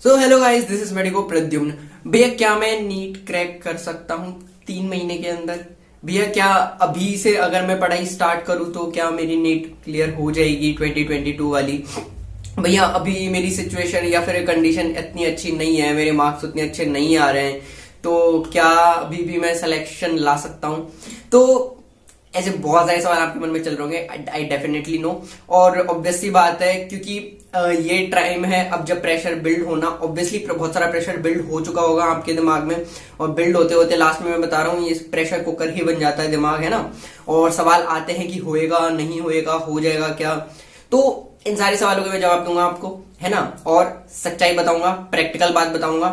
So hello guys, this is medico Pradyumn. भैया क्या मैं नीट क्रैक कर सकता हूँ 3 महीने के अंदर? भैया क्या अभी से अगर मैं पढ़ाई स्टार्ट करूँ तो क्या मेरी नीट क्लियर हो जाएगी 2022 वाली? भैया अभी मेरी सिचुएशन या फिर कंडीशन इतनी अच्छी नहीं है, मेरे मार्क्स उतने अच्छे नहीं आ रहे हैं, तो क्या अभी भी मैं सिलेक्शन ला सकता हूँ? तो ऐसे बहुत सारे सवाल आपके मन में चल रहे होंगे। I definitely know. और ऑब्वियसली बात है, क्योंकि ये टाइम है अब जब प्रेशर बिल्ड होना, ऑब्वियसली बहुत सारा प्रेशर बिल्ड हो चुका होगा आपके दिमाग में, और बिल्ड होते होते लास्ट में मैं बता रहा हूँ ये प्रेशर कुकर ही बन जाता है दिमाग, है ना। और सवाल आते हैं कि होएगा नहीं होएगा, हो जाएगा क्या? तो इन सारे सवालों के मैं जवाब दूंगा आपको, है ना। और सच्चाई बताऊंगा, प्रैक्टिकल बात बताऊंगा।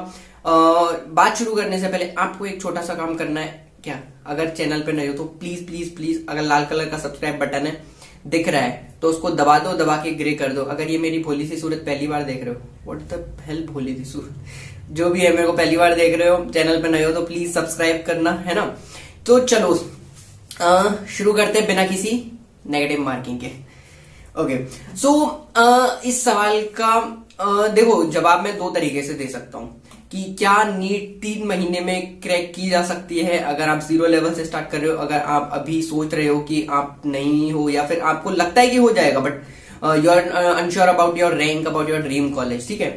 बात शुरू करने से पहले आपको एक छोटा सा काम करना है। क्या? अगर चैनल पे नए हो तो प्लीज प्लीज प्लीज, अगर लाल कलर का सब्सक्राइब बटन है दिख रहा है तो उसको दबा दो, दबा के ग्रे कर दो। अगर ये मेरी भोली सी सूरत पहली बार देख रहे हो, व्हाट द हेल भोली सी सूरत, जो भी है मेरे को पहली बार देख रहे हो, चैनल पे नए हो तो प्लीज सब्सक्राइब करना, है ना। तो चलो शुरू करते हैं बिना किसी नेगेटिव मार्किंग के। ओके सो इस सवाल का देखो जवाब मैं दो तरीके से दे सकता हूं कि क्या नीट 3 महीने में क्रैक की जा सकती है अगर आप 0 लेवल से स्टार्ट कर रहे हो, अगर आप अभी सोच रहे हो कि आप नहीं हो, या फिर आपको लगता है कि हो जाएगा but you are unsure about your rank, about your dream college, ठीक है।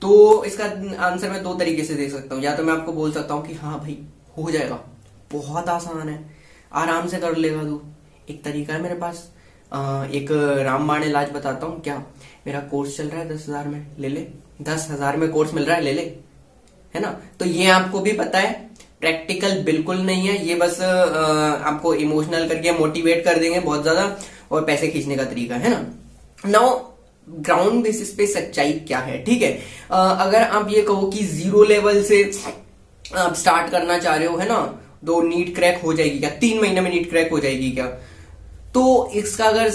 तो इसका आंसर मैं दो तरीके से दे सकता हूँ। या तो मैं आपको बोल सकता हूँ कि हाँ भाई हो जाएगा, बहुत आसान है, आराम से कर लेगा तू। एक तरीका है मेरे पास, एक रामबाण इलाज बताता हूँ। क्या? मेरा कोर्स चल रहा है 10,000 में, ले ले। 10,000 में कोर्स मिल रहा है, ले ले, है ना। तो ये आपको भी पता है, प्रैक्टिकल बिल्कुल नहीं है ये, बस आपको इमोशनल करके मोटिवेट कर देंगे बहुत ज्यादा, और पैसे खींचने का तरीका है ना। नाउ ग्राउंड बेसिस पे सच्चाई क्या है, ठीक है। अगर आप ये कहो कि 0 लेवल से आप स्टार्ट करना चाह रहे हो, है ना, तो नीट क्रैक हो जाएगी क्या 3 महीने में? नीट क्रैक हो जाएगी क्या? तो इसका अगर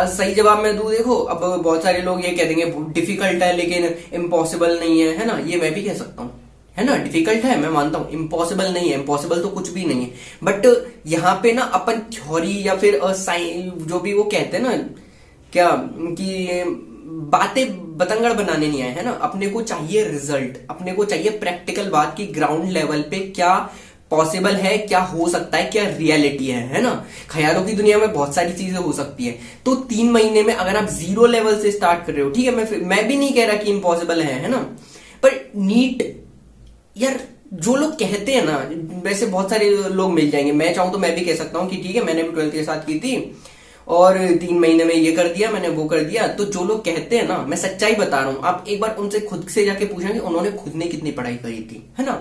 सही जवाब मैं दूं, देखो अब बहुत सारे लोग ये कह देंगे डिफिकल्ट है लेकिन इम्पॉसिबल नहीं है, है ना। ये मैं भी कह सकता हूँ, है ना। डिफिकल्ट है मैं मानता हूँ, इम्पॉसिबल नहीं है, इम्पॉसिबल तो कुछ भी नहीं है। बट यहाँ पे ना अपन थ्योरी या फिर जो भी वो कहते हैं ना, क्या कि बातें बतंगड़ बनाने नहीं आए, है ना। अपने को चाहिए रिजल्ट, अपने को चाहिए प्रैक्टिकल बात की ग्राउंड लेवल पे क्या पॉसिबल है, क्या हो सकता है, क्या रियलिटी है ना। ख्यालों की दुनिया में बहुत सारी चीजें हो सकती है। तो 3 महीने में अगर आप 0 लेवल से स्टार्ट कर रहे हो, ठीक है, मैं भी नहीं कह रहा कि इम्पॉसिबल है ना। पर नीट यार, जो लोग कहते हैं ना, वैसे बहुत सारे लोग मिल जाएंगे। मैं चाहूं तो मैं भी कह सकता हूं कि ठीक है मैंने भी 12th के साथ की थी और 3 महीने में ये कर दिया, मैंने वो कर दिया। तो जो लोग कहते हैं ना, मैं सच्चाई बता रहा हूं, आप एक बार उनसे खुद से जाके पूछें कि उन्होंने खुद ने कितनी पढ़ाई करी थी, है ना।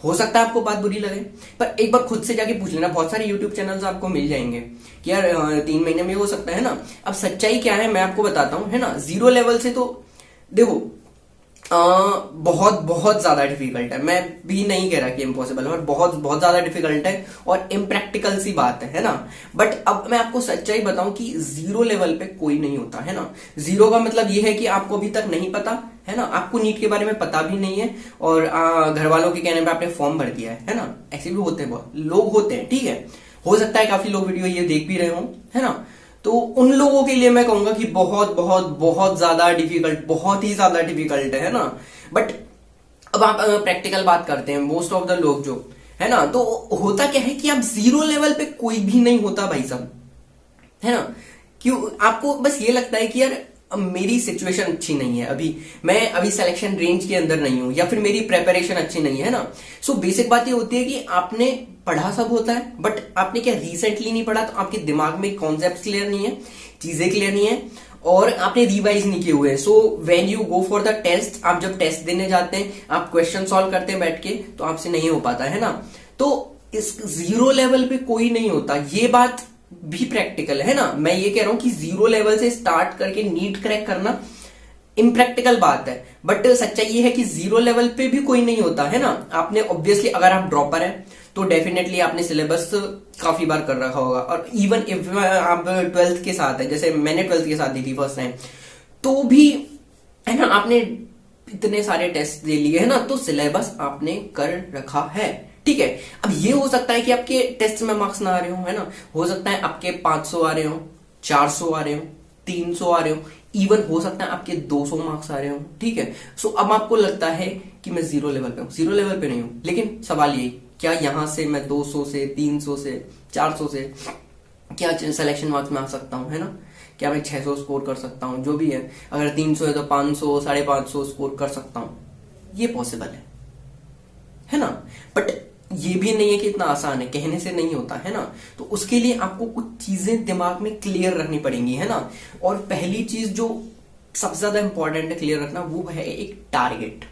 हो सकता है आपको बात बुरी लगे, पर एक बार खुद से जाके पूछ लेना। बहुत सारे यूट्यूब चैनल्स आपको मिल जाएंगे कि यार 3 महीने में हो सकता है ना। अब सच्चाई क्या है मैं आपको बताता हूं, है ना। 0 लेवल से तो देखो बहुत बहुत ज्यादा डिफिकल्ट है। मैं भी नहीं कह रहा कि इम्पॉसिबल है, और बहुत बहुत ज्यादा डिफिकल्ट है और इम्प्रैक्टिकल सी बात है ना। बट अब मैं आपको सच्चाई बताऊं कि 0 लेवल पे कोई नहीं होता, है ना। 0 का मतलब ये है कि आपको अभी तक नहीं पता, है ना, आपको नीट के बारे में पता भी नहीं है, और घर वालों के कहने पे आपने फॉर्म भर दिया है ना। ऐसे भी होते हैं, बहुत लोग होते हैं, ठीक है। हो सकता है काफी लोग वीडियो ये देख भी रहे हो, है ना। तो उन लोगों के लिए मैं कहूंगा कि बहुत बहुत बहुत ज्यादा डिफिकल्ट, बहुत ही ज्यादा डिफिकल्ट है ना। बट अब आप प्रैक्टिकल बात करते हैं, मोस्ट ऑफ द लोग जो है ना, तो होता क्या है कि आप 0 लेवल पे कोई भी नहीं होता भाई साहब, है ना। क्यों? आपको बस ये लगता है कि यार मेरी सिचुएशन अच्छी नहीं है, अभी मैं अभी सिलेक्शन रेंज के अंदर नहीं हूं, या फिर मेरी प्रेपरेशन अच्छी नहीं है ना। सो बेसिक बात ये होती है कि आपने पढ़ा सब होता है, बट आपने क्या रिसेंटली नहीं पढ़ा, तो आपके दिमाग में कॉन्सेप्ट क्लियर नहीं है, चीजें क्लियर नहीं है, और आपने रिवाइज नहीं किए हुए। So when you go for the test, आप जब टेस्ट देने जाते हैं, आप क्वेश्चन सॉल्व करते हैं बैठ के, तो आपसे नहीं हो पाता, है ना। तो इस 0 लेवल पे कोई नहीं होता, ये बात भी प्रैक्टिकल है ना। मैं ये कह रहा हूं कि 0 लेवल से स्टार्ट करके नीट क्रैक करना इम्प्रैक्टिकल बात है, बट सच्चाई ये है कि 0 लेवल पे भी कोई नहीं होता, है ना। आपने ऑब्वियसली, अगर आप ड्रॉपर है तो डेफिनेटली आपने सिलेबस काफी बार कर रखा होगा, और इवन इफ आप 12th के साथ है, जैसे मैंने 12th के साथ दी थी फर्स्ट टाइम, तो भी, है ना, आपने इतने सारे टेस्ट दे लिए, है ना, तो सिलेबस आपने कर रखा है, ठीक है। अब ये हो सकता है कि आपके टेस्ट में मार्क्स ना आ रहे हो, है ना। हो सकता है आपके 500 आ रहे हो, 400 आ रहे हो, 300 आ रहे हो, इवन हो सकता है आपके 200 मार्क्स आ रहे हो, ठीक है। सो अब आपको लगता है कि मैं जीरो लेवल पे हूँ, जीरो लेवल पे नहीं हूँ, लेकिन सवाल ये क्या यहां से मैं 200 से 300 से 400 से क्या सिलेक्शन मार्क्स में आ सकता हूँ, है ना। क्या मैं 600 स्कोर कर सकता हूँ, जो भी है, अगर 300 है तो 500 550 स्कोर कर सकता हूँ, ये पॉसिबल है ना। बट ये भी नहीं है कि इतना आसान है, कहने से नहीं होता, है ना। तो उसके लिए आपको कुछ चीजें दिमाग में क्लियर रखनी पड़ेंगी, है ना। और पहली चीज जो सबसे ज्यादा इंपॉर्टेंट है क्लियर रखना, वो है एक टारगेट,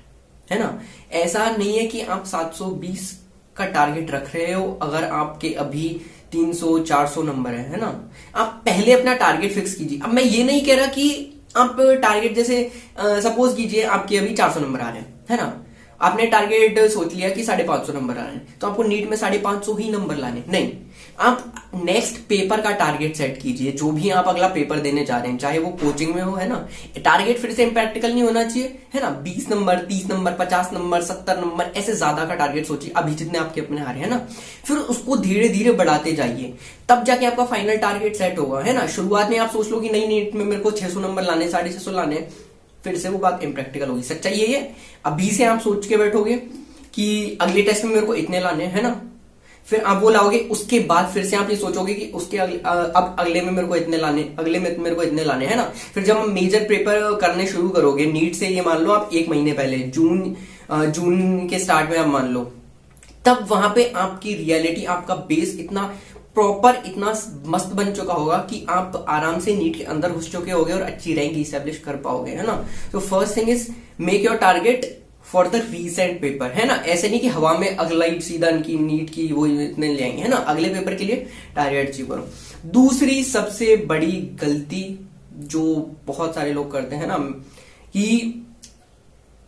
है ना। ऐसा नहीं है कि आप 720 का टारगेट रख रहे हो अगर आपके अभी 300-400 नंबर है ना। आप पहले अपना टारगेट फिक्स कीजिए। अब मैं ये नहीं कह रहा कि आप टारगेट जैसे सपोज कीजिए आपके अभी 400 नंबर आ रहे हैं, है ना। आपने टारगेट सोच लिया कि 550 नंबर आ रहे हैं, तो आपको नीट में 550 ही नंबर लाने, नहीं। आप नेक्स्ट पेपर का टारगेट सेट कीजिए, जो भी आप अगला पेपर देने जा रहे हैं, चाहे वो कोचिंग में हो, है ना। टारगेट फिर से इम्प्रैक्टिकल नहीं होना चाहिए, है ना। 20 नंबर, 30 नंबर, 50 नंबर, 70 नंबर, ऐसे ज्यादा का टारगेट सोचिए अभी जितने आपके अपने आ रहे हैं ना। फिर उसको धीरे धीरे बढ़ाते जाइए, तब जाके आपका फाइनल टारगेट सेट होगा, है ना। शुरुआत में आप सोच लो कि नहीं नीट में मेरे को 600 नंबर लाने, 650 लाने, फिर से वो बात इम्प्रैक्टिकल होगी। सच्चाई यही है, अभी से आप सोच के बैठोगे कि अगले टेस्ट में मेरे को इतने लाने, है ना। फिर आप वो लाओगे, उसके बाद फिर से आप ये सोचोगे कि उसके अब अगले में मेरे को इतने लाने, अगले में मेरे को इतने लाने, है ना। फिर जब हम मेजर पेपर करने शुरू करोगे नीट से, ये मान लो आप 1 महीने पहले जून के स्टार्ट में आप मान लो, तब वहां पे आपकी रियलिटी, आपका बेस इतना प्रॉपर, इतना मस्त बन चुका होगा कि आप आराम से नीट के अंदर घुस चुके होगे और अच्छी रैंक इस्टेब्लिश कर पाओगे, है ना। तो first thing is make your target for the recent paper, है ना। ऐसे नहीं कि हवा में अगला ही सीधा की नीट की वो इतने ले आएंगे, है ना। अगले पेपर के लिए टारगेट अचीव करो। दूसरी सबसे बड़ी गलती जो बहुत सारे लोग करते हैं ना, कि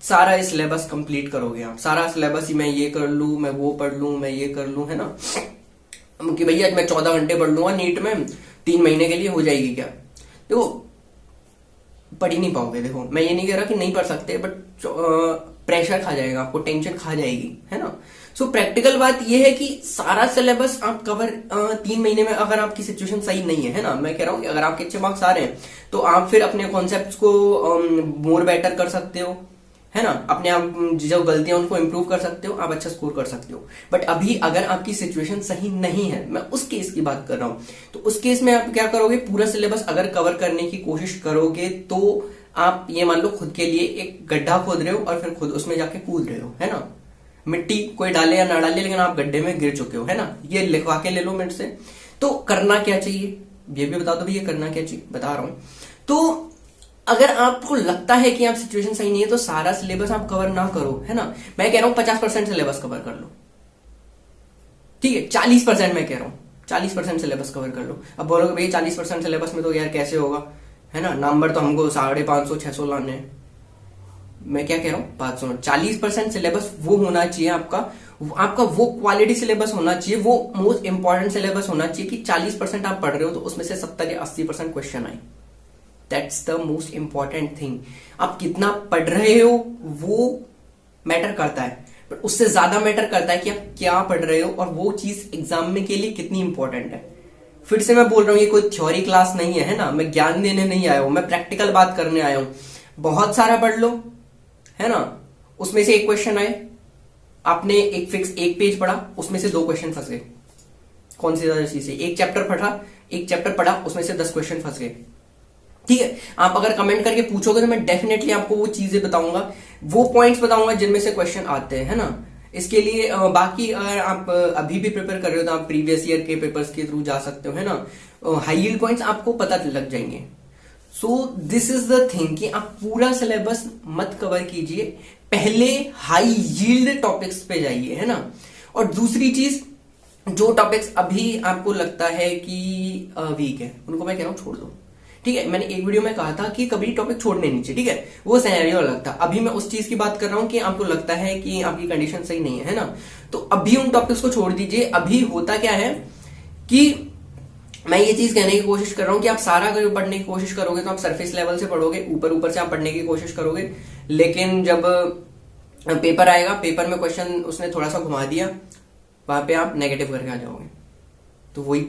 सारा सिलेबस कंप्लीट करोगे आप, सारा सिलेबस ही मैं ये कर लूं, मैं वो पढ़ लूं, मैं ये कर लूं, है ना, कि भैया मैं 14 घंटे पढ़ लूंगा नीट में 3 महीने के लिए, हो जाएगी क्या। देखो पढ़ ही नहीं पाओगे। देखो मैं ये नहीं कह रहा कि नहीं पढ़ सकते, बट प्रेशर खा जाएगा आपको, टेंशन खा जाएगी, है ना। सो प्रैक्टिकल बात ये है कि सारा सिलेबस आप कवर 3 महीने में, अगर आपकी सिचुएशन सही नहीं है ना, मैं कह रहा हूं कि अगर आपके अच्छे मार्क्स आ रहे हैं तो आप फिर अपने कॉन्सेप्ट्स को मोर बेटर कर सकते हो, है ना। अपने आप जो गलतियां उनको इंप्रूव कर सकते हो, आप अच्छा स्कोर कर सकते हो। बट अभी अगर आपकी सिचुएशन सही नहीं है, मैं उस केस की बात कर रहा हूं, तो उस केस में आप क्या करोगे, पूरा सिलेबस अगर कवर करने की कोशिश करोगे तो आप ये मान लो खुद के लिए एक गड्ढा खोद रहे हो और फिर खुद उसमें जाके कूद रहे हो, है ना। मिट्टी कोई डाले या ना डाले, लेकिन आप गड्ढे में गिर चुके हो, है ना। ये लिखवा के ले लो मेरे से। तो करना क्या चाहिए ये भी बता दो भैया, करना क्या चाहिए बता रहा हूं। तो अगर आपको लगता है कि आप सिचुएशन सही नहीं है तो सारा सिलेबस आप कवर ना करो, है ना। मैं कह रहा हूं 50% सिलेबस कवर कर लो, ठीक है। 40% मैं कह रहा हूं 40% सिलेबस कवर कर लो। अब बोलोगे भैया 40% सिलेबस में तो यार कैसे होगा, है ना, नंबर तो हमको 550-600 लाने हैं। मैं क्या कह रहा हूं 500, 40% सिलेबस वो होना चाहिए आपका वो क्वालिटी सिलेबस होना चाहिए, वो मोस्ट इंपॉर्टेंट सिलेबस होना चाहिए कि 40% आप पढ़ रहे हो तो उसमें से 70 या 80% क्वेश्चन आए। That's the most important thing. आप कितना पढ़ रहे हो वो मैटर करता है, बट उससे ज्यादा मैटर करता है कि आप क्या पढ़ रहे हो और वो चीज एग्जाम में के लिए कितनी इंपॉर्टेंट है। फिर से मैं बोल रहा हूं ये कोई थ्योरी क्लास नहीं है, है ना। मैं ज्ञान देने नहीं आया हूं, मैं प्रैक्टिकल बात करने आया हूं। बहुत सारा पढ़ लो, है ना, उसमें से एक क्वेश्चन आए, आपने एक फिक्स एक पेज पढ़ा, उसमें से 2 क्वेश्चन फंस गए। कौन सी ज्यादा चीज है, एक चैप्टर पढ़ा उसमें से 10 क्वेश्चन फंस गए, ठीक है। आप अगर कमेंट करके पूछोगे तो मैं डेफिनेटली आपको वो चीजें बताऊंगा, वो पॉइंट्स बताऊंगा जिनमें से क्वेश्चन आते हैं, है ना। इसके लिए बाकी अगर आप अभी भी प्रिपेयर कर रहे हो तो आप प्रीवियस ईयर के पेपर्स के थ्रू जा सकते हो, है ना। हाई यील्ड पॉइंट्स आपको पता लग जाएंगे। So this is the thing कि आप पूरा सिलेबस मत कवर कीजिए, पहले हाई यील्ड टॉपिक्स पे जाइए, है ना। और दूसरी चीज, जो टॉपिक्स अभी आपको लगता है कि वीक है उनको मैं कह रहा हूं छोड़ दो, ठीक है। मैंने एक वीडियो में कहा था कि कभी टॉपिक छोड़ने नहीं चाहिए, ठीक है, वो सिनेरियो अलग था। अभी मैं उस चीज की बात कर रहा हूं कि आपको लगता है कि आपकी कंडीशन सही नहीं है ना, तो अभी उन टॉपिक्स को छोड़ दीजिए। अभी होता क्या है कि मैं ये चीज कहने की कोशिश कर रहा हूं कि आप सारा अगर पढ़ने की कोशिश करोगे तो आप सरफेस लेवल से पढ़ोगे, ऊपर ऊपर से आप पढ़ने की कोशिश करोगे, लेकिन जब पेपर आएगा, पेपर में क्वेश्चन उसने थोड़ा सा घुमा दिया, वहां पे आप नेगेटिव करके आ जाओगे। तो वही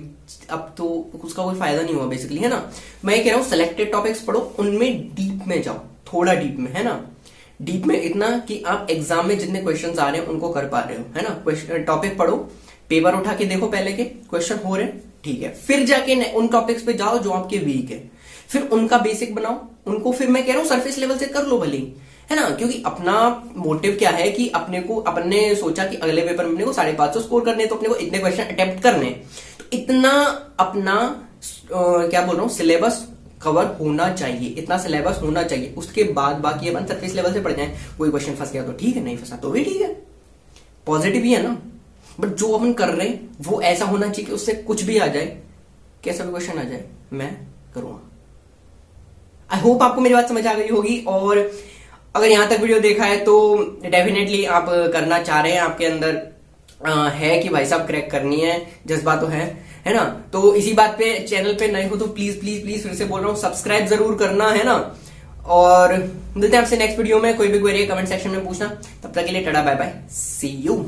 अब तो उसका कोई फायदा नहीं हुआ बेसिकली, है ना। मैं कह रहा हूँ सिलेक्टेड टॉपिक्स पढ़ो, उनमें डीप में जाओ, थोड़ा डीप में, है ना। डीप में इतना कि आप एग्जाम में जितने क्वेश्चंस आ रहे हैं उनको कर पा रहे हो, है ना। टॉपिक पढ़ो, पेपर उठा के देखो पहले के क्वेश्चन हो रहे, ठीक है, फिर जाके उन टॉपिक्स पे जाओ जो आपके वीक है, फिर उनका बेसिक बनाओ उनको, फिर मैं कह रहा हूँ सरफेस लेवल से कर लो भले ही, है ना। क्योंकि अपना मोटिव क्या है कि अपने सोचा कि अगले पेपर में अपने को 550 स्कोर करने, तो अपने को इतने क्वेश्चन अटेम्प्ट करने, तो इतना अपना क्या बोल रहा हूँ, सिलेबस कवर होना चाहिए, इतना सिलेबस होना चाहिए। उसके बाद बाकी अपन सरफेस लेवल से पढ़ जाए, कोई क्वेश्चन फंस गया तो ठीक है, नहीं फंसा तो भी ठीक है, पॉजिटिव ही है ना। बट जो अपन कर रहे हैं वो ऐसा होना चाहिए कि उससे कुछ भी आ जाए, कैसा भी क्वेश्चन आ जाए, मैं करूंगा। आई होप आपको मेरी बात समझ आ गई होगी, और अगर यहां तक वीडियो देखा है तो डेफिनेटली आप करना चाह रहे हैं, आपके अंदर है कि भाई साहब क्रैक करनी है, जज्बा तो है ना। तो इसी बात पे चैनल पे नए हो तो प्लीज प्लीज प्लीज फिर से बोल रहा हूं, सब्सक्राइब जरूर करना, है ना। और मिलते हैं आपसे नेक्स्ट वीडियो में, कोई भी क्वेरी कमेंट सेक्शन में पूछना, तब तक के लिए tata bye bye, see you.